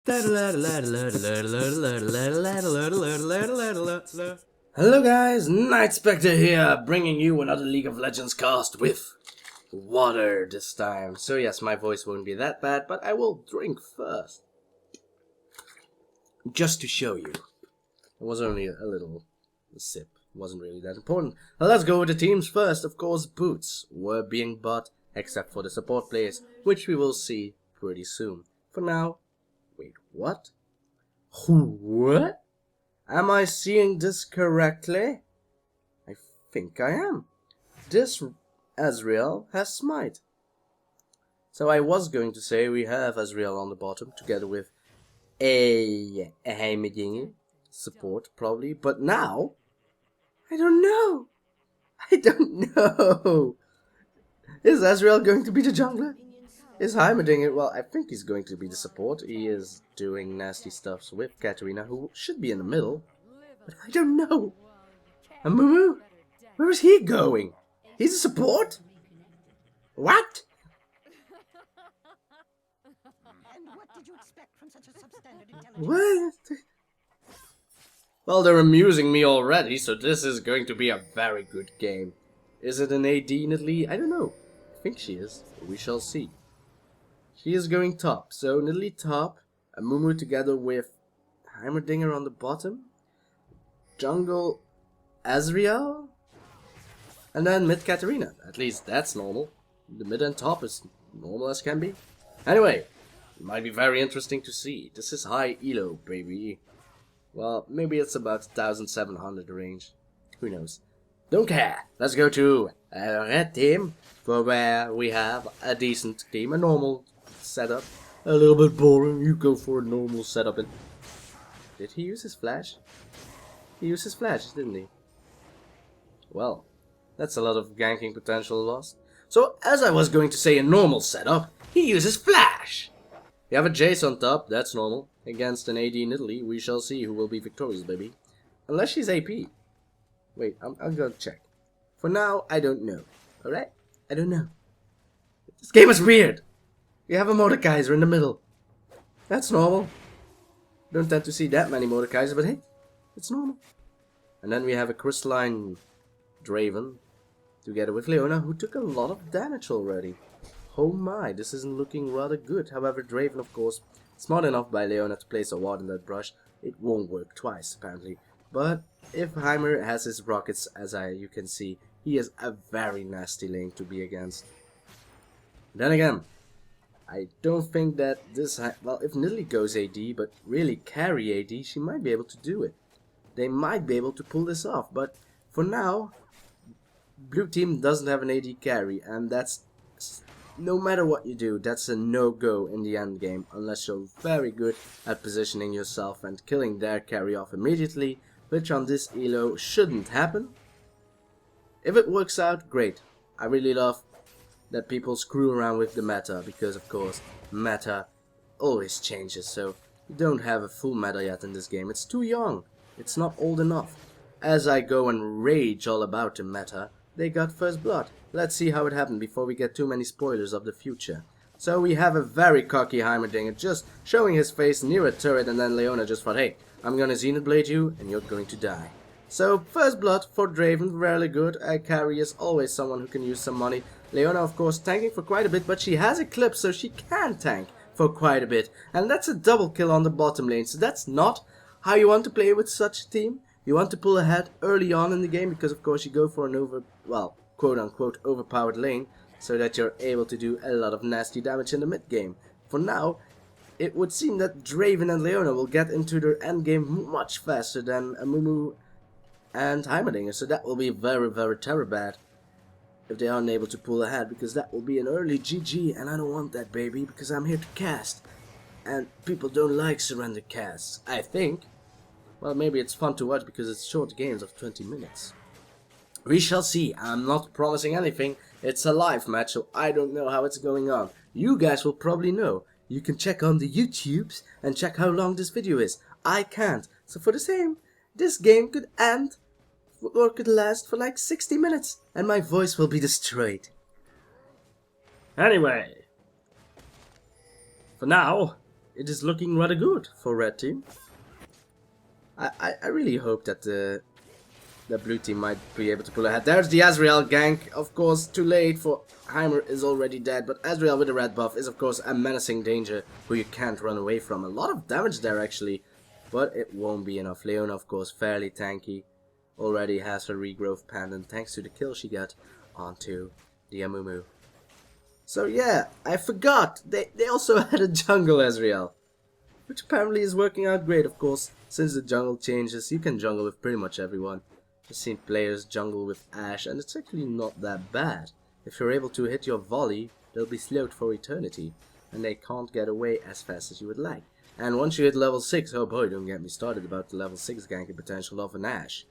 Hello guys, Nightspectre here, bringing you another League of Legends cast with water this time. So yes, my voice won't be that bad, but I will drink first. Just to show you. It was only a little sip, wasn't really that important. Now let's go with the teams first. Of course, boots were being bought, except for the support players, which we will see pretty soon. For now, wait, what? What? Am I seeing this correctly? I think I am. This Ezreal has smite. So I was going to say we have Ezreal on the bottom together with a Heimerdinger support probably, but now I don't know. I don't know. Is Ezreal going to be the jungler? Is Heimerdinger? Well, I think he's going to be the support. He is doing nasty stuffs with Katarina, who should be in the middle. But I don't know. Amumu? Where is he going? He's a support? What? And what did you expect from such a substandard intelligence? What? Well, they're amusing me already, so this is going to be a very good game. Is it an AD Nidalee? I don't know. I think she is. We shall see. She is going top, so Nidalee top, Amumu together with Heimerdinger on the bottom, jungle Ezreal, and then mid Katarina. At least that's normal. The mid and top is normal as can be. Anyway, it might be very interesting to see. This is high elo, baby. Well, maybe it's about 1700 range. Who knows? Don't care. Let's go to a red team, for where we have a decent team, a normal setup. A little bit boring. You go for a normal setup. And did he use his flash? He used his flash, didn't he? Well, that's a lot of ganking potential lost. So, as I was going to say, a normal setup, he uses flash. You have a Jayce on top, that's normal. Against an AD Nidalee, we shall see who will be victorious, baby. Unless she's AP. Wait, I'm gonna check. For now, I don't know. Alright? I don't know. This game is weird. You have a Mordekaiser in the middle. That's normal. Don't tend to see that many Mordekaisers, but hey, it's normal. And then we have a crystalline Draven together with Leona, who took a lot of damage already. Oh my, this isn't looking rather good. However, Draven, of course, smart enough by Leona to place a ward in that brush. It won't work twice, apparently. But if Heimer has his rockets, as you can see, he is a very nasty lane to be against. Then again, I don't think that this... Well, if Nidalee goes AD, but really carry AD, she might be able to do it. They might be able to pull this off, but for now, blue team doesn't have an AD carry, and that's... No matter what you do, that's a no-go in the end game, unless you're very good at positioning yourself and killing their carry off immediately, which on this elo shouldn't happen. If it works out, great. I really love that people screw around with the meta, because of course, meta always changes, so you don't have a full meta yet in this game. It's too young. It's not old enough. As I go and rage all about the meta, they got first blood. Let's see how it happened before we get too many spoilers of the future. So we have a very cocky Heimerdinger just showing his face near a turret, and then Leona just thought, hey, I'm gonna Zenith Blade you and you're going to die. So first blood for Draven, rarely good. A carry is always someone who can use some money. Leona, of course, tanking for quite a bit, but she has Eclipse, so she can tank for quite a bit. And that's a double kill on the bottom lane, so that's not how you want to play with such a team. You want to pull ahead early on in the game, because of course you go for an quote-unquote overpowered lane, so that you're able to do a lot of nasty damage in the mid game. For now, it would seem that Draven and Leona will get into their end game much faster than Amumu and Heimerdinger, so that will be very, very terrible bad if they aren't able to pull ahead, because that will be an early GG, and I don't want that, baby, because I'm here to cast, and people don't like surrender casts, I think. Well, maybe it's fun to watch because it's short games of 20 minutes. We shall see. I'm not promising anything. It's a live match, so I don't know how it's going on. You guys will probably know. You can check on the YouTubes and check how long this video is. I can't. So for the same, this game could end or could last for like 60 minutes and my voice will be destroyed. Anyway, for now, it is looking rather good for red team. I really hope that the blue team might be able to pull ahead. There's the Ezreal gank. Of course, too late, for Heimer is already dead. But Ezreal with the red buff is, of course, a menacing danger who you can't run away from. A lot of damage there, actually. But it won't be enough. Leona, of course, fairly tanky. Already has her regrowth pendant thanks to the kill she got onto the Amumu. So yeah, I forgot. They also had a jungle Ezreal. Which apparently is working out great, of course. Since the jungle changes, you can jungle with pretty much everyone. I've seen players jungle with Ashe, and it's actually not that bad. If you're able to hit your volley, they'll be slowed for eternity, and they can't get away as fast as you would like. And once you hit level 6, oh boy, don't get me started about the level 6 ganking potential of an Ashe.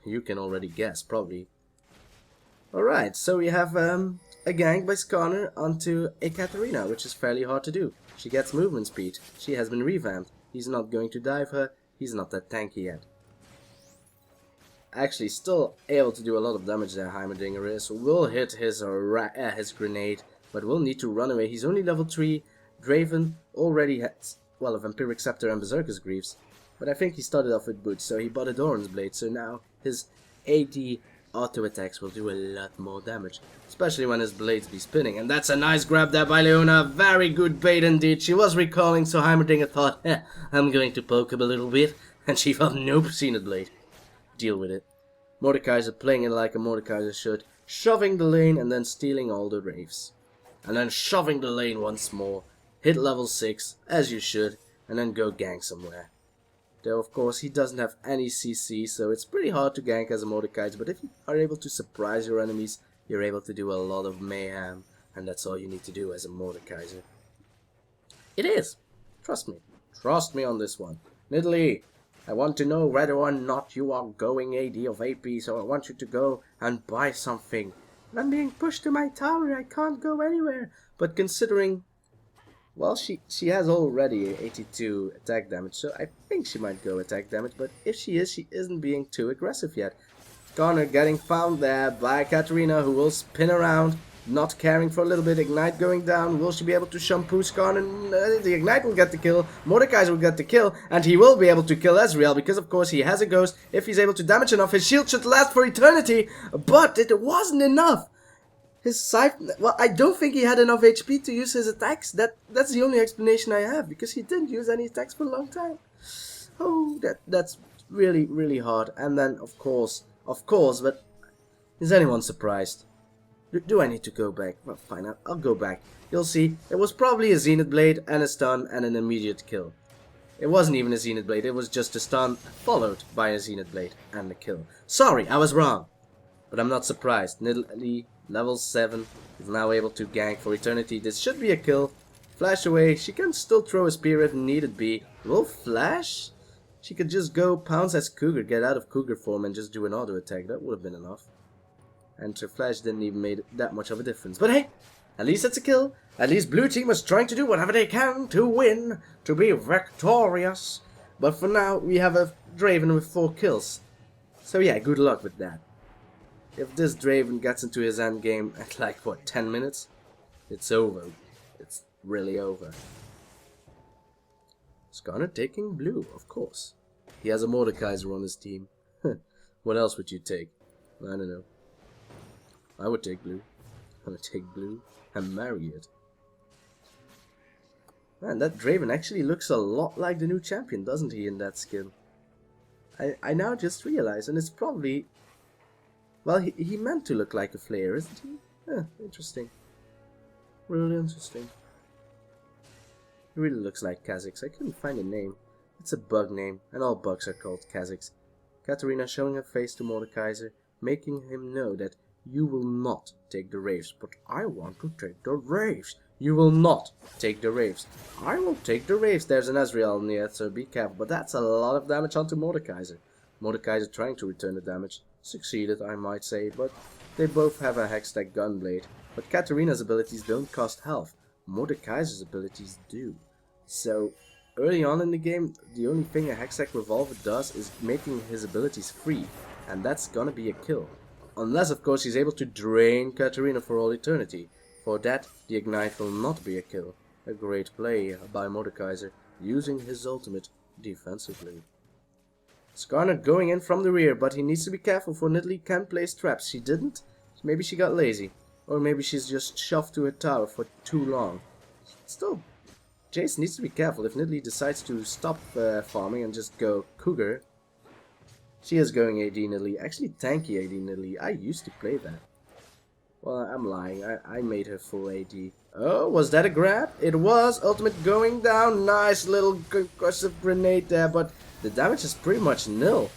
You can already guess, probably. Alright, so we have a gank by Skarner onto a Katarina, which is fairly hard to do. She gets movement speed. She has been revamped. He's not going to dive her. He's not that tanky yet. Actually, still able to do a lot of damage there, Heimerdinger is. Will hit his grenade, but will need to run away. He's only level 3. Draven already has, well, a Vampiric Scepter and Berserker's Greaves. But I think he started off with boots, so he bought a Doran's Blade. So now his AD auto attacks will do a lot more damage, especially when his blades be spinning. And that's a nice grab there by Leona. Very good bait indeed. She was recalling, so Heimerdinger thought, I'm going to poke him a little bit. And she thought, nope, Zenith Blade. Deal with it. Mordekaiser playing it like a Mordekaiser should, shoving the lane and then stealing all the Wraiths. And then shoving the lane once more, hit level 6, as you should, and then go gank somewhere. Though of course he doesn't have any CC, so it's pretty hard to gank as a Mordekaiser, but if you are able to surprise your enemies, you're able to do a lot of mayhem, and that's all you need to do as a Mordekaiser. It is! Trust me. Trust me on this one. Nidalee, I want to know whether or not you are going AD of AP, so I want you to go and buy something. I'm being pushed to my tower, I can't go anywhere. But considering, well, she has already 82 attack damage, so I think she might go attack damage. But if she isn't being too aggressive yet. Skarner getting found there by Katarina, who will spin around. Not caring for a little bit, Ignite going down. Will she be able to shampoo Skarner? The Ignite will get the kill. Mordekaiser will get the kill. And he will be able to kill Ezreal because, of course, he has a ghost. If he's able to damage enough, his shield should last for eternity. But it wasn't enough. His scythe... Well, I don't think he had enough HP to use his attacks. That's the only explanation I have. Because he didn't use any attacks for a long time. Oh, that's really, really hard. And then, of course, but is anyone surprised? Do I need to go back? Well, fine, I'll go back. You'll see, it was probably a Zenith Blade and a stun and an immediate kill. It wasn't even a Zenith Blade, it was just a stun followed by a Zenith Blade and a kill. Sorry, I was wrong. But I'm not surprised. Nidalee, level 7, is now able to gank for eternity. This should be a kill. Flash away, she can still throw a spear if needed be. Will flash? She could just go pounce as Cougar, get out of Cougar form and just do an auto attack. That would have been enough. And her flash didn't even make that much of a difference. But hey, at least it's a kill. At least blue team was trying to do whatever they can to win, to be victorious. But for now, we have a Draven with 4 kills. So yeah, good luck with that. If this Draven gets into his end game at like, what, 10 minutes? It's over. It's really over. Skarner taking blue, of course. He has a Mordekaiser on his team. What else would you take? I don't know. I would take blue. I would take blue and marry it. Man, that Draven actually looks a lot like the new champion, doesn't he, in that skin? I now just realized, and it's probably... Well, he meant to look like a Flair, isn't he? Yeah, interesting. Really interesting. He really looks like Kha'Zix. I couldn't find a name. It's a bug name, and all bugs are called Kha'Zix. Katarina showing her face to Mordekaiser, making him know that you will not take the Wraiths, but I want to take the Wraiths. You will not take the Wraiths. I will take the Wraiths. There's an Ezreal near, so be careful. But that's a lot of damage onto Mordekaiser. Mordekaiser trying to return the damage. Succeeded, I might say, but they both have a Hextech Gunblade. But Katarina's abilities don't cost health. Mordekaiser's abilities do. So, early on in the game, the only thing a Hextech Revolver does is making his abilities free. And that's gonna be a kill. Unless, of course, he's able to drain Katarina for all eternity. For that, the Ignite will not be a kill. A great play by Mordekaiser, using his ultimate defensively. Skarner going in from the rear, but he needs to be careful for Nidalee can place traps. She didn't. Maybe she got lazy. Or maybe she's just shoved to her tower for too long. Still, Jayce needs to be careful. If Nidalee decides to stop farming and just go cougar, she is going AD Nidalee. Actually, tanky AD Nidalee. I used to play that. Well, I'm lying. I made her full AD. Oh, was that a grab? It was. Ultimate going down. Nice little concussive grenade there, but the damage is pretty much nil.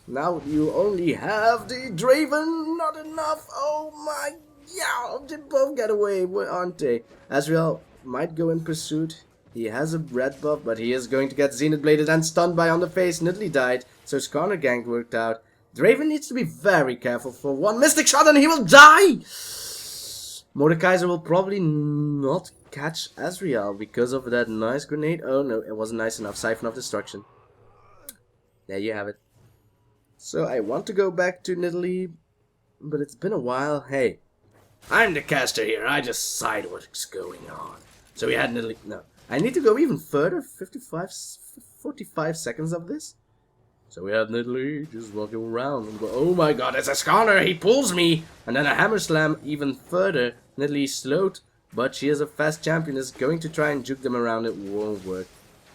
Now you only have the Draven. Not enough. Oh my. Yeah, they both get away, aren't they? Ezreal might go in pursuit. He has a red buff, but he is going to get Zenith Bladed and stunned by on the face. Nidalee died, so Skarner gank worked out. Draven needs to be very careful for one mystic shot and he will die! Mordekaiser will probably not catch Ezreal because of that nice grenade. Oh no, it wasn't nice enough. Siphon of Destruction. There you have it. So I want to go back to Nidalee, but it's been a while. Hey, I'm the caster here. I just decide what's going on. So we had Nidalee. No, I need to go even further. 45 seconds of this. So we had Nidalee just walking around and go, oh my god, it's a Skarner, he pulls me! And then a hammer slam even further. Nidalee slowed, but she is a fast champion, is going to try and juke them around, it won't work.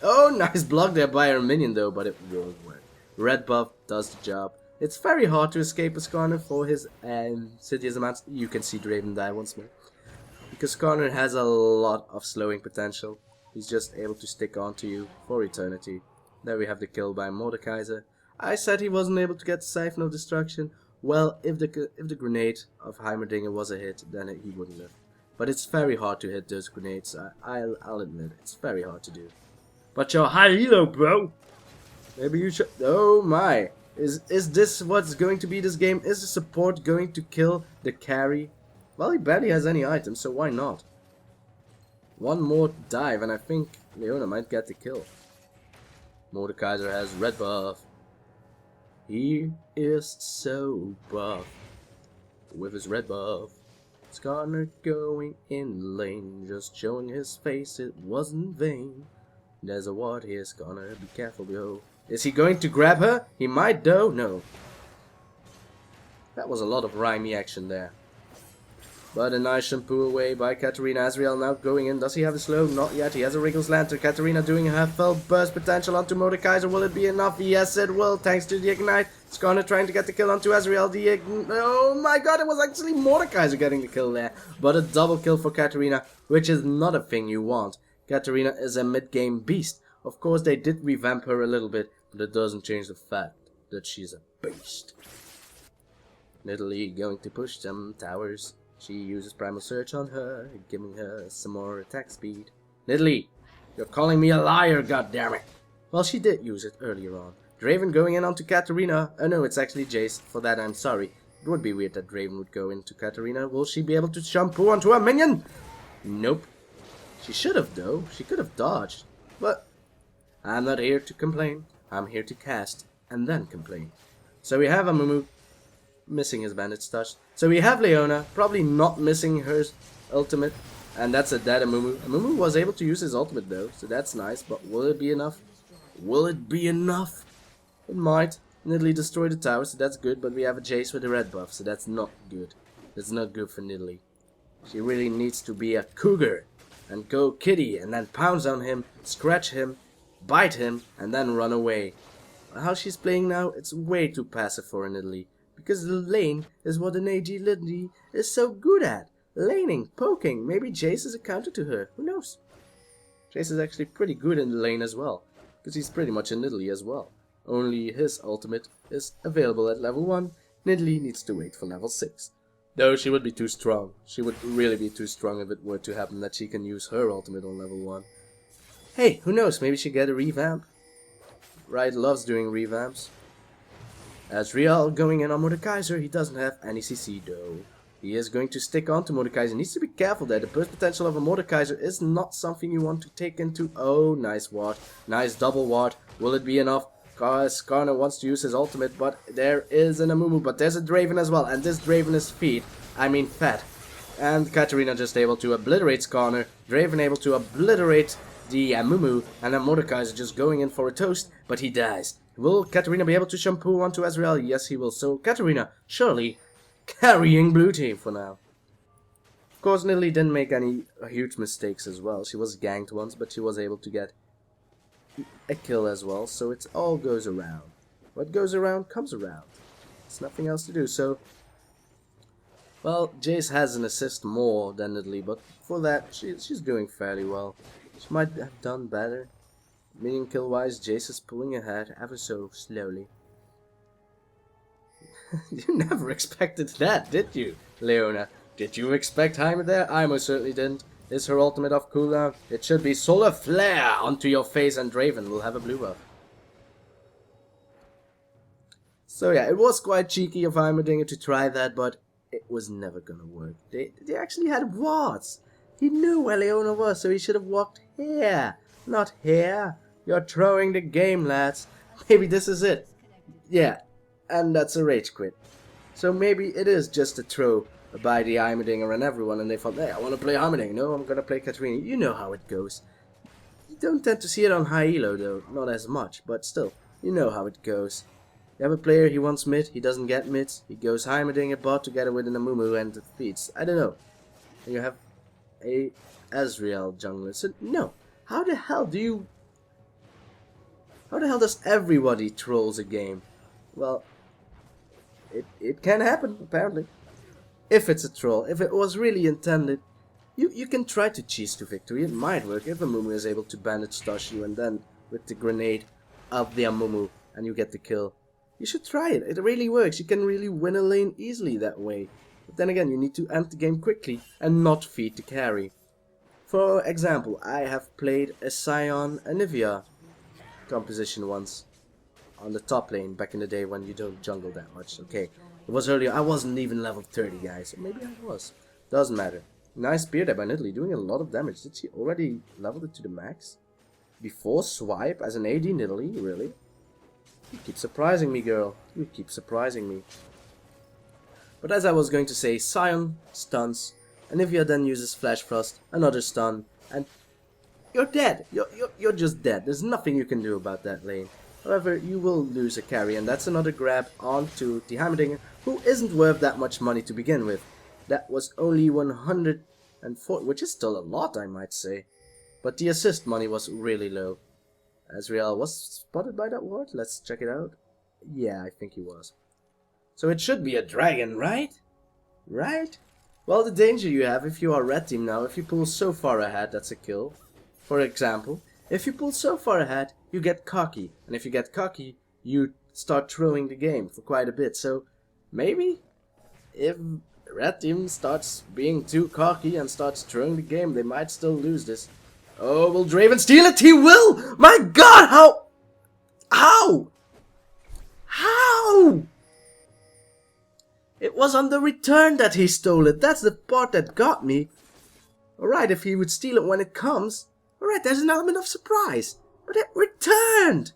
Oh, nice block there by her minion though, but it won't work. Red buff does the job. It's very hard to escape a Skarner for his Sidious amounts. You can see Draven die once more. Because Skarner has a lot of slowing potential. He's just able to stick onto you for eternity. There we have the kill by Mordekaiser. I said he wasn't able to get the Siphon of Destruction. Well, if the grenade of Heimerdinger was a hit, then he wouldn't have. But it's very hard to hit those grenades. I'll admit, it's very hard to do. But you're high elo, bro. Maybe you should. Oh my! Is this what's going to be this game? Is the support going to kill the carry? Well, he barely has any items, so why not? One more dive, and I think Leona might get the kill. Mordekaiser has red buff. He is so buff with his red buff. Skarner going in lane, just showing his face, it wasn't vain. There's a ward here, Skarner, be careful, yo. Is he going to grab her? He might though, no. That was a lot of rhymey action there. But a nice shampoo away by Katarina. Ezreal now going in. Does he have a slow? Not yet. He has a Wriggles Lantern. Katarina doing her full burst potential onto Mordekaiser. Will it be enough? Yes, it will. Thanks to the Ignite. Skarner trying to get the kill onto Ezreal. Oh my god, it was actually Mordekaiser getting the kill there. But a double kill for Katarina, which is not a thing you want. Katarina is a mid-game beast. Of course, they did revamp her a little bit, but it doesn't change the fact that she's a beast. Nidalee going to push some towers. She uses Primal Surge on her, giving her some more attack speed. Nidalee, you're calling me a liar, goddammit! Well, she did use it earlier on. Draven going in onto Katarina. Oh no, it's actually Jayce. For that, I'm sorry. It would be weird that Draven would go into Katarina. Will she be able to shampoo onto a minion? Nope. She should have, though. She could have dodged. But I'm not here to complain. I'm here to cast and then complain. So we have Amumu missing his bandage touch. So we have Leona, probably not missing her ultimate. And that's a dead Amumu. Amumu was able to use his ultimate though, so that's nice. But will it be enough? Will it be enough? It might. Nidalee destroyed the tower, so that's good. But we have a Jayce with a red buff, so that's not good. That's not good for Nidalee. She really needs to be a cougar. And go kitty, and then pounce on him, scratch him, bite him, and then run away. How she's playing now, it's way too passive for a Nidalee. Because the lane is what an AD Nidalee is so good at. Laning, poking, maybe Jayce is a counter to her, who knows? Jayce is actually pretty good in the lane as well. Because he's pretty much a Nidalee as well. Only his ultimate is available at level 1. Nidalee needs to wait for level 6. Though she would be too strong. She would really be too strong if it were to happen that she can use her ultimate on level 1. Hey, who knows, maybe she get a revamp? Riot loves doing revamps. Ezreal going in on Mordekaiser, he doesn't have any CC though. He is going to stick on to Mordekaiser. Needs to be careful there. The burst potential of a Mordekaiser is not something you want to take into. Oh, nice ward. Nice double ward. Will it be enough? Skarner wants to use his ultimate, but there is an Amumu. But there's a Draven as well. And this Draven is fat. And Katarina just able to obliterate Skarner, Draven able to obliterate the Amumu, and then Mordekaiser just going in for a toast, but he dies. Will Katarina be able to shampoo onto Ezreal? Yes, he will. So Katarina, surely carrying blue team for now. Of course, Nidalee didn't make any huge mistakes as well. She was ganked once, but she was able to get a kill as well. So it all goes around. What goes around comes around. There's nothing else to do. So, well, Jayce has an assist more than Nidalee, but for that, she's doing fairly well. She might have done better. Minion kill wise, Jayce is pulling ahead ever so slowly. You never expected that, did you, Leona? Did you expect Heimer there? I most certainly didn't. Is her ultimate off cooldown? It should be Solar Flare onto your face and Draven will have a blue buff. So yeah, it was quite cheeky of Heimerdinger to try that, but it was never gonna work. They actually had wards. He knew where Leona was, so he should have walked here, not here. You're throwing the game, lads. Maybe this is it. Yeah, and that's a rage quit. So maybe it is just a throw by the Heimerdinger and everyone, and they thought, hey, I want to play Heimerdinger. No, I'm gonna play Katarina. You know how it goes. You don't tend to see it on high elo though, not as much, but still, you know how it goes. You have a player, he wants mid, he doesn't get mid, he goes Heimerdinger bot together with an Amumu and defeats. I don't know. And you have a Ezreal jungler. So no, how the hell does everybody trolls a game? Well, it can happen apparently. If it's a troll, if it was really intended, you can try to cheese to victory. It might work if Amumu is able to bandage stash you and then with the grenade of the Amumu and you get the kill. You should try it. It really works. You can really win a lane easily that way. But then again, you need to end the game quickly and not feed the carry. For example, I have played a Sion Anivia composition once on the top lane back in the day when you don't jungle that much. Okay, it was earlier. I wasn't even level 30, guys. Or maybe I was. Doesn't matter. Nice spear there by Nidalee, doing a lot of damage. Did she already leveled it to the max? Before swipe as an AD Nidalee, really? You keep surprising me, girl. You keep surprising me. But as I was going to say, Sion stuns, Anivia then uses Flash Frost, another stun, and you're dead. You're just dead. There's nothing you can do about that lane. However, you will lose a carry, and that's another grab onto the Heimerdinger, who isn't worth that much money to begin with. That was only 104, which is still a lot, I might say. But the assist money was really low. Ezreal was spotted by that ward. Let's check it out. Yeah, I think he was. So it should be a dragon, right? Right? Well, the danger you have if you are red team now, if you pull so far ahead, that's a kill. For example, if you pull so far ahead, you get cocky. And if you get cocky, you start throwing the game for quite a bit. So maybe if red team starts being too cocky and starts throwing the game, they might still lose this. Oh, will Draven steal it? He will! My god, how? How? How? It was on the return that he stole it. That's the part that got me. Alright, if he would steal it when it comes. Alright, there's an element of surprise. But it returned.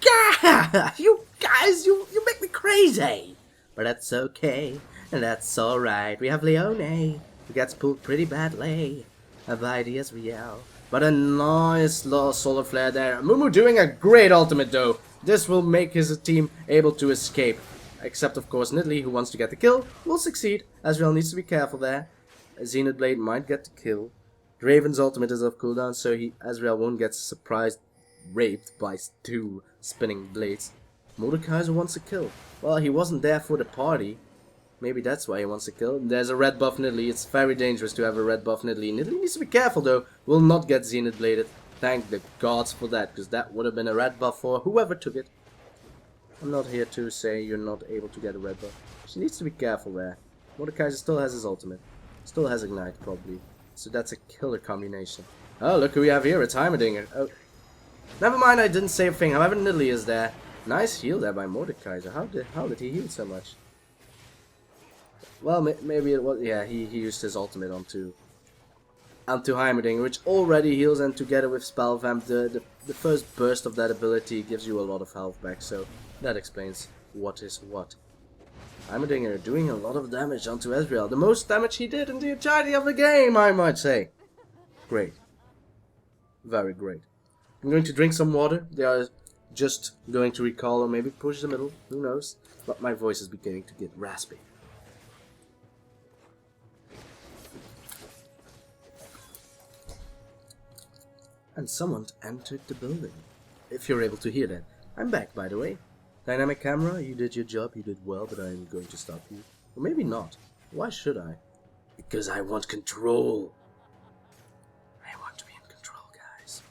Yeah! You guys, you make me crazy. But that's okay. And that's alright. We have Leona, who gets pulled pretty badly by the Ezreal. But a nice solar flare there. Amumu doing a great ultimate though. This will make his team able to escape. Except of course Nidalee, who wants to get the kill, will succeed. Ezreal needs to be careful there. Zenith Blade might get the kill. Draven's ultimate is off cooldown, so Ezreal won't get surprised raped by two spinning blades. Mordekaiser wants a kill. Well, he wasn't there for the party. Maybe that's why he wants to kill. There's a red buff Nidalee. It's very dangerous to have a red buff Nidalee. Nidalee needs to be careful though. Will not get Zenith Bladed. Thank the gods for that, because that would have been a red buff for whoever took it. I'm not here to say you're not able to get a red buff. She needs to be careful there. Mordekaiser still has his ultimate. Still has Ignite probably. So that's a killer combination. Oh, look who we have here. It's Heimerdinger. Oh. Never mind, I didn't say a thing. However, Nidalee is there. Nice heal there by Mordekaiser. How did he heal so much? Well, maybe it was... Yeah, he used his ultimate onto Heimerdinger, which already heals, and together with Spell Vamp, the first burst of that ability gives you a lot of health back, so that explains what is what. Heimerdinger doing a lot of damage onto Ezreal. The most damage he did in the entirety of the game, I might say. Great. Very great. I'm going to drink some water. They are just going to recall or maybe push the middle. Who knows? But my voice is beginning to get raspy. And someone entered the building. If you're able to hear that. I'm back, by the way. Dynamic camera, you did your job, you did well, but I'm going to stop you. Or maybe not. Why should I? Because I want control. I want to be in control, guys.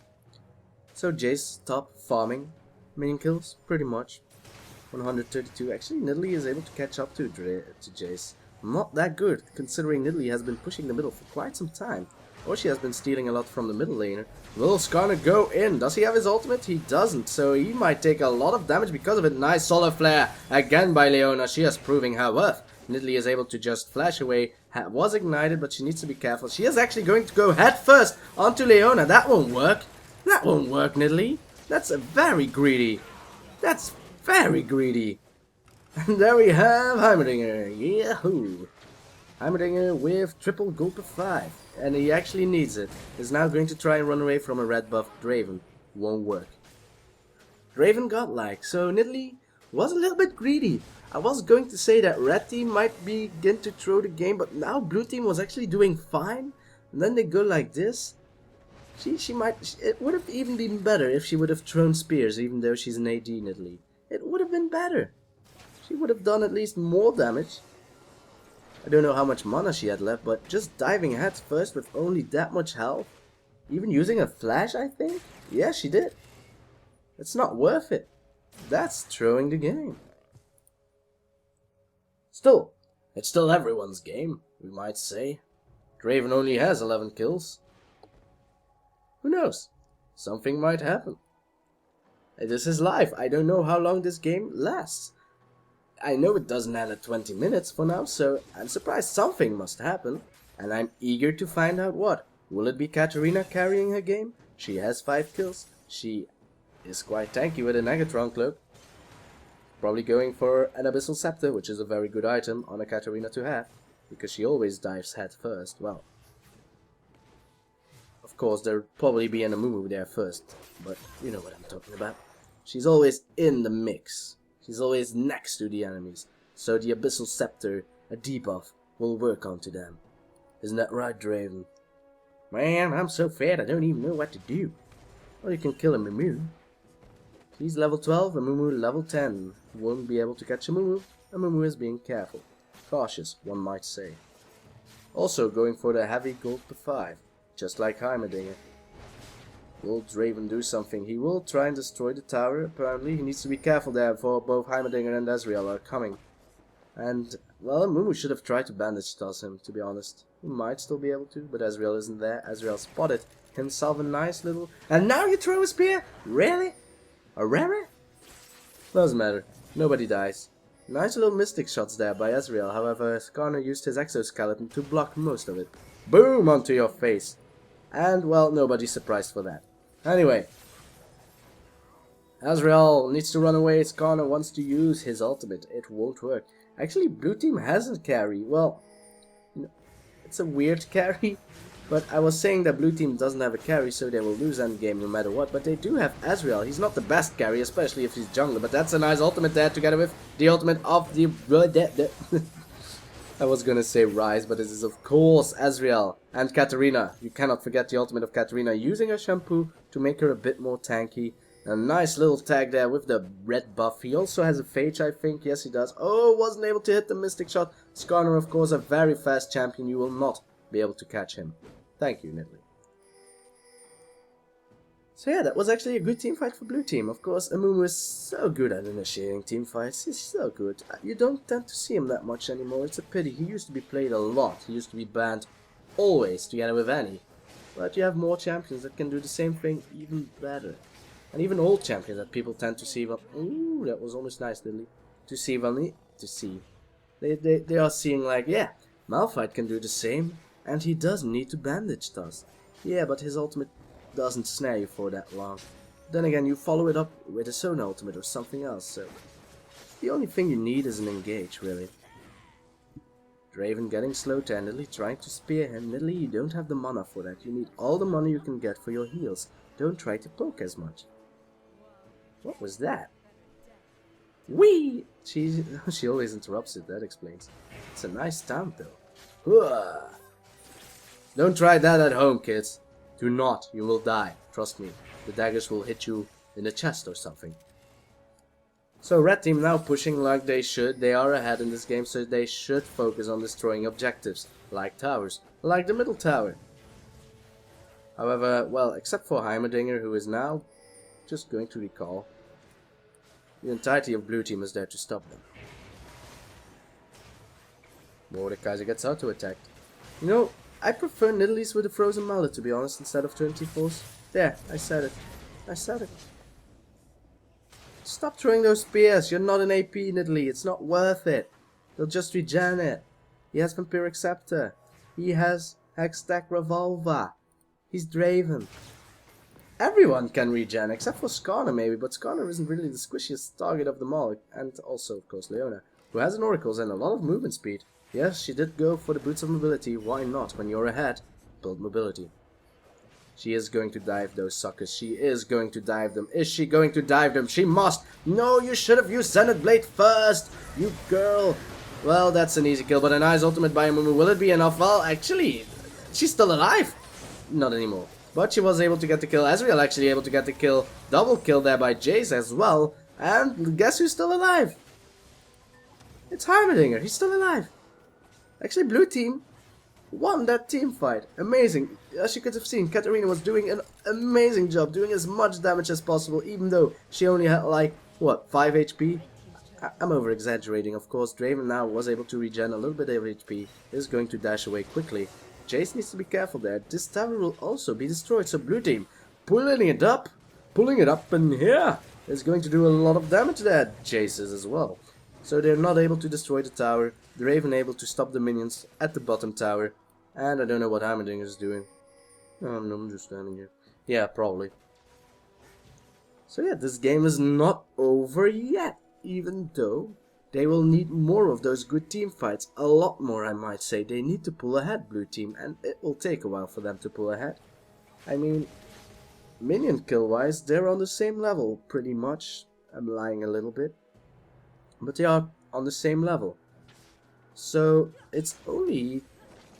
So Jayce top farming. Minion kills, pretty much. 132. Actually, Nidalee is able to catch up to Jayce. Not that good, considering Nidalee has been pushing the middle for quite some time. Or she has been stealing a lot from the middle laner. Will Skarner go in? Does he have his ultimate? He doesn't, so he might take a lot of damage because of it. Nice solar flare again by Leona. She is proving her worth. Nidalee is able to just flash away. Was ignited, but she needs to be careful. She is actually going to go head first onto Leona. That won't work. That won't work, Nidalee. That's very greedy. That's very greedy. And there we have Heimerdinger. Yahoo! Heimerdinger with triple gold per 5. And he actually needs it. Is now going to try and run away from a red buff Draven. Won't work. Draven godlike, so Nidalee was a little bit greedy. I was going to say that red team might begin to throw the game, but now blue team was actually doing fine. And then they go like this. She might. It would have even been better if she would have thrown spears, even though she's an AD Nidalee. It would have been better. She would have done at least more damage. I don't know how much mana she had left, but just diving head first with only that much health? Even using a flash, I think? Yeah, she did. It's not worth it. That's throwing the game. Still, it's still everyone's game, we might say. Draven only has 11 kills. Who knows? Something might happen. This is life. I don't know how long this game lasts. I know it doesn't end at 20 minutes for now, so I'm surprised something must happen. And I'm eager to find out what. Will it be Katarina carrying her game? She has 5 kills. She is quite tanky with a Negatron cloak. Probably going for an Abyssal Scepter, which is a very good item on a Katarina to have. Because she always dives head first. Well, of course there'll probably be an Amumu there first. But you know what I'm talking about. She's always in the mix. She's always next to the enemies, so the Abyssal Scepter, a debuff, will work onto them. Isn't that right, Draven? Man, I'm so fat I don't even know what to do. Well, you can kill a Amumu. He's level 12, Amumu level 10. Won't be able to catch Amumu. Amumu is being careful. Cautious, one might say. Also going for the heavy gold per 5, just like Heimerdinger. Will Draven do something? He will try and destroy the tower, apparently. He needs to be careful there, for both Heimerdinger and Ezreal are coming. And, well, Amumu should have tried to bandage toss him, to be honest. He might still be able to, but Ezreal isn't there. Ezreal spotted himself a nice little... And now you throw a spear? Really? A rare? Doesn't matter. Nobody dies. Nice little mystic shots there by Ezreal, however, Skarner used his exoskeleton to block most of it. Boom! Onto your face. And, well, nobody's surprised for that. Anyway, Ezreal needs to run away. Skarner wants to use his ultimate. It won't work. Actually, blue team has a carry. Well, it's a weird carry. But I was saying that blue team doesn't have a carry, so they will lose endgame no matter what. But they do have Ezreal. He's not the best carry, especially if he's jungler. But that's a nice ultimate there, together with the ultimate of the... I was gonna say Rise, but this is of course Ezreal and Katarina. You cannot forget the ultimate of Katarina, using her shampoo to make her a bit more tanky. A nice little tag there with the red buff. He also has a Phage, I think. Yes, he does. Oh, wasn't able to hit the Mystic Shot. Skarner, of course, a very fast champion. You will not be able to catch him. Thank you, Nidalee. So yeah, that was actually a good team fight for blue team. Of course, Amumu is so good at initiating team fights. He's so good. You don't tend to see him that much anymore. It's a pity. He used to be played a lot. He used to be banned always together with Annie. But you have more champions that can do the same thing even better. And even old champions that people tend to see. Well, ooh, that was almost nice, Nidalee. To see, well, to see. They are seeing like, yeah, Malphite can do the same. And he doesn't need to bandage toss. Yeah, but his ultimate doesn't snare you for that long. Then again, you follow it up with a Sona ultimate or something else, so... The only thing you need is an engage, really. Draven getting slowed to Nidalee trying to spear him. Nidalee, you don't have the mana for that. You need all the mana you can get for your heals. Don't try to poke as much. What was that? Whee! She always interrupts it, that explains. It's a nice stamp though. Hooah! Don't try that at home, kids. Do not, you will die. Trust me, the daggers will hit you in the chest or something. So red team now pushing like they should. They are ahead in this game, so they should focus on destroying objectives, like towers, like the middle tower. However, well, except for Heimerdinger, who is now just going to recall, the entirety of blue team is there to stop them. Mordekaiser gets auto-attacked. You know, I prefer Nidalee's with a frozen mallet, to be honest, instead of 24s. There, I said it. I said it. Stop throwing those spears. You're not an AP, Nidalee. It's not worth it. They'll just regen it. He has Vampiric Scepter. He has Hextech Revolver. He's Draven. Everyone can regen, except for Skarner maybe, but Skarner isn't really the squishiest target of them all. And also, of course, Leona, who has an Oracles and a lot of movement speed. Yes, she did go for the Boots of Mobility. Why not? When you're ahead, build mobility. She is going to dive those suckers. She is going to dive them. Is she going to dive them? She must. No, you should have used Zenith Blade first. You girl. Well, that's an easy kill, but a nice ultimate by Amumu. Will it be enough? Well, actually, she's still alive. Not anymore. But she was able to get the kill. Ezreal actually able to get the kill. Double kill there by Jayce as well. And guess who's still alive? It's Heimerdinger. He's still alive. Actually, blue team won that team fight. Amazing. As you could have seen, Katarina was doing an amazing job, doing as much damage as possible, even though she only had like, what, 5 HP? I'm over exaggerating, of course. Draven now was able to regen a little bit of HP, is going to dash away quickly. Jayce needs to be careful there. This tower will also be destroyed, so blue team pulling it up in here is going to do a lot of damage there. Jayce is as well. So they're not able to destroy the tower. Draven able to stop the minions at the bottom tower. And I don't know what Heimerdinger is doing. I'm just standing here. Yeah, probably. So yeah, this game is not over yet. Even though they will need more of those good team fights. A lot more, I might say. They need to pull ahead, blue team. And it will take a while for them to pull ahead. I mean, minion kill wise, they're on the same level, pretty much. I'm lying a little bit. But they are on the same level. So it's only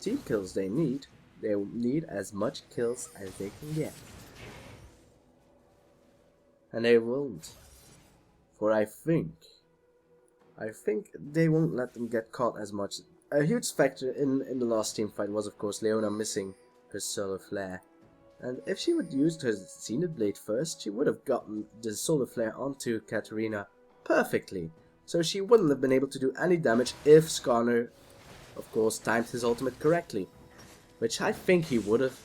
team kills they need. They need as much kills as they can get. And they won't. For I think they won't let them get caught as much. A huge factor in the last team fight was of course Leona missing her solar flare. And if she would use her Zenith Blade first, she would have gotten the solar flare onto Katarina perfectly. So she wouldn't have been able to do any damage if Skarner, of course, timed his ultimate correctly. Which I think he would have.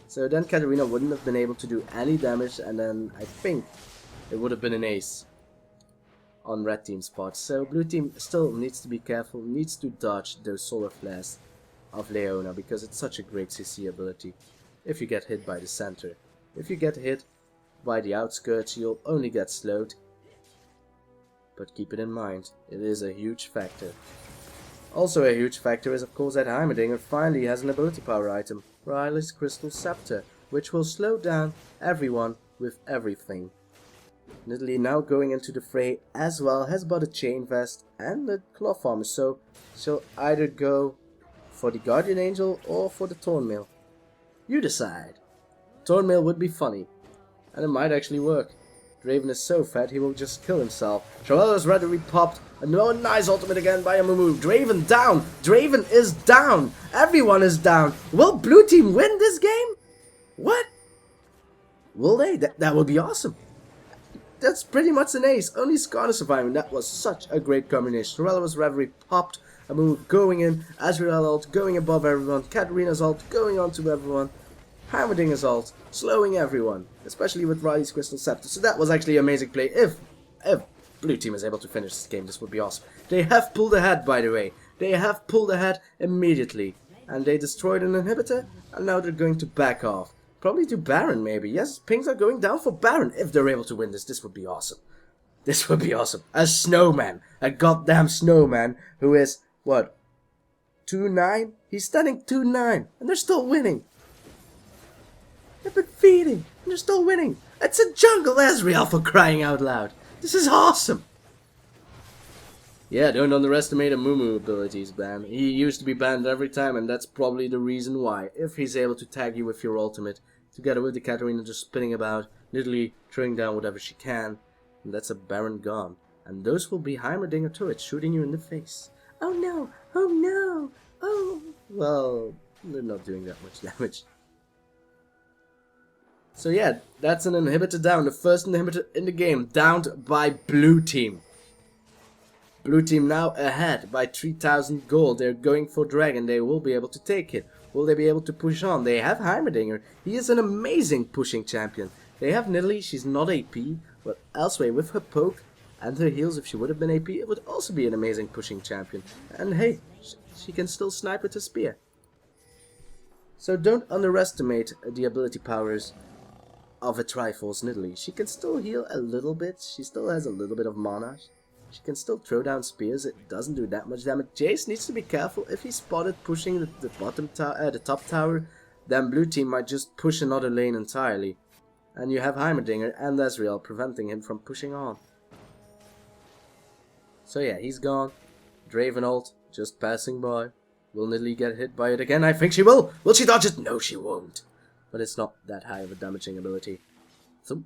So then Katarina wouldn't have been able to do any damage, and then I think it would have been an ace on red team's part. So blue team still needs to be careful, needs to dodge those solar flares of Leona, because it's such a great CC ability. If you get hit by the center. If you get hit by the outskirts, you'll only get slowed. But keep it in mind, it is a huge factor. Also a huge factor is of course that Heimerdinger finally has an ability power item, Riley's Crystal Scepter, which will slow down everyone with everything. Nidalee now going into the fray as well, has bought a chain vest and a cloth armor, so she'll either go for the Guardian Angel or for the Thornmail. You decide. Thornmail would be funny, and it might actually work. Draven is so fat he will just kill himself. Shoel's Rhetoric popped. And no nice ultimate again by Amumu. Draven down. Draven is down. Everyone is down. Will blue team win this game? What? Will they? That would be awesome. That's pretty much an ace. Only Skarner surviving. That was such a great combination. Shoel's Rhetoric popped. Amumu going in. Ezreal ult going above everyone. Katarina's ult going onto everyone. Heimerdinger's ult, slowing everyone, especially with Riley's Crystal Scepter. So that was actually an amazing play. If blue team is able to finish this game, this would be awesome. They have pulled ahead, by the way. They have pulled ahead immediately. And they destroyed an inhibitor, and now they're going to back off. Probably to Baron, maybe. Yes, pings are going down for Baron. If they're able to win this, this would be awesome. This would be awesome. A snowman. A goddamn snowman who is, what, 2-9? He's standing 2-9, and they're still winning. They've been feeding, and they're still winning. It's a jungle Ezreal, for crying out loud. This is awesome. Yeah, don't underestimate Amumu abilities, man. He used to be banned every time, and that's probably the reason why. If he's able to tag you with your ultimate, together with the Katarina just spinning about, literally throwing down whatever she can, and that's a Baron gone. And those will be Heimerdinger turrets shooting you in the face. Oh no! Oh no! Oh! Well, they're not doing that much damage. So yeah, that's an inhibitor down. The first inhibitor in the game, downed by blue team. Blue team now ahead by 3000 gold. They're going for Dragon. They will be able to take it. Will they be able to push on? They have Heimerdinger. He is an amazing pushing champion. They have Nidalee. She's not AP, but elsewhere with her poke and her heals, if she would have been AP, it would also be an amazing pushing champion. And hey, she can still snipe with a spear. So don't underestimate the ability powers of a Triforce Nidalee. She can still heal a little bit. She still has a little bit of mana. She can still throw down spears. It doesn't do that much damage. Jayce needs to be careful. If he's spotted pushing the top tower, then blue team might just push another lane entirely. And you have Heimerdinger and Ezreal preventing him from pushing on. So yeah, he's gone. Draven ult, just passing by. Will Nidalee get hit by it again? I think she will. Will she dodge it? No, she won't. But it's not that high of a damaging ability. So,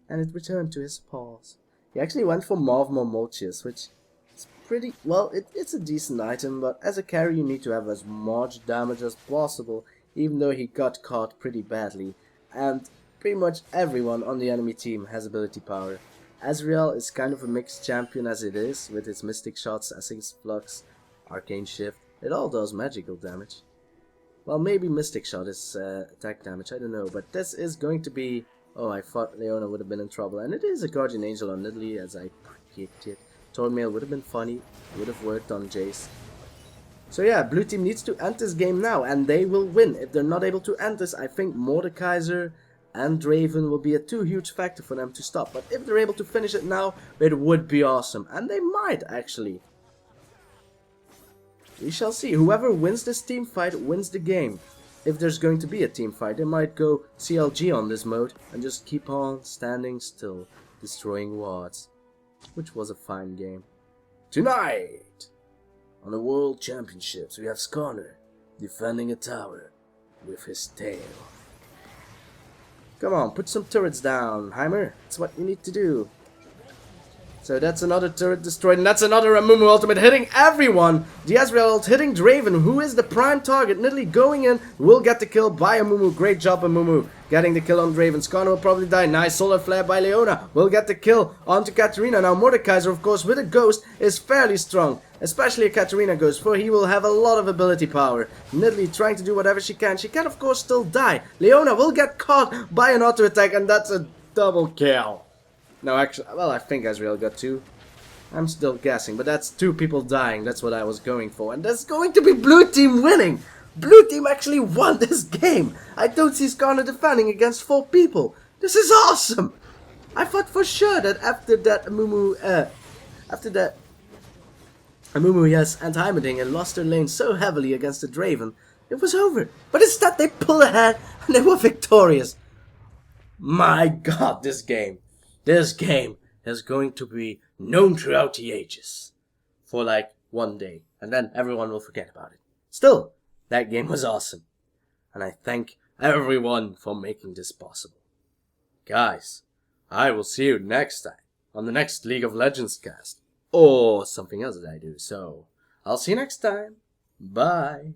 and it returned to his paws. He actually went for Molchius, which is pretty... Well, it's a decent item, but as a carry you need to have as much damage as possible, even though he got caught pretty badly. And pretty much everyone on the enemy team has ability power. Ezreal is kind of a mixed champion as it is, with its Mystic Shots, Acid Flux, Arcane Shift. It all does magical damage. Well, maybe Mystic Shot is attack damage, I don't know, but this is going to be... Oh, I thought Leona would have been in trouble, and it is a Guardian Angel on Nidalee, as I predicted. Thornmail would have been funny, would have worked on Jayce. So yeah, blue team needs to end this game now, and they will win. If they're not able to end this, I think Mordekaiser and Draven will be a too huge factor for them to stop. But if they're able to finish it now, it would be awesome, and they might actually. We shall see. Whoever wins this team fight wins the game. If there's going to be a team fight, they might go CLG on this mode and just keep on standing still, destroying wards. Which was a fine game. Tonight, on the World Championships, we have Skarner defending a tower with his tail. Come on, put some turrets down, Heimer. That's what you need to do. So that's another turret destroyed, and that's another Amumu ultimate hitting everyone. The Ezreal ult hitting Draven, who is the prime target. Nidalee going in, will get the kill by Amumu. Great job, Amumu, getting the kill on Draven. Skarner will probably die. Nice solar flare by Leona, will get the kill onto Katarina. Now Mordekaiser, of course, with a ghost, is fairly strong. Especially a Katarina ghost, for he will have a lot of ability power. Nidalee trying to do whatever she can. She can, of course, still die. Leona will get caught by an auto attack, and that's a double kill. No, actually, well, I think Ezreal got 2. I'm still guessing, but that's 2 people dying. That's what I was going for. And that's going to be blue team winning. Blue team actually won this game. I don't see Skarner defending against 4 people. This is awesome. I thought for sure that after that Amumu, yes, and Heimerdinger lost their lane so heavily against the Draven, it was over. But instead they pulled ahead and they were victorious. My god, this game. This game is going to be known throughout the ages for like one day, and then everyone will forget about it. Still, that game was awesome, and I thank everyone for making this possible. Guys, I will see you next time on the next League of Legends cast, or something else that I do, so I'll see you next time. Bye.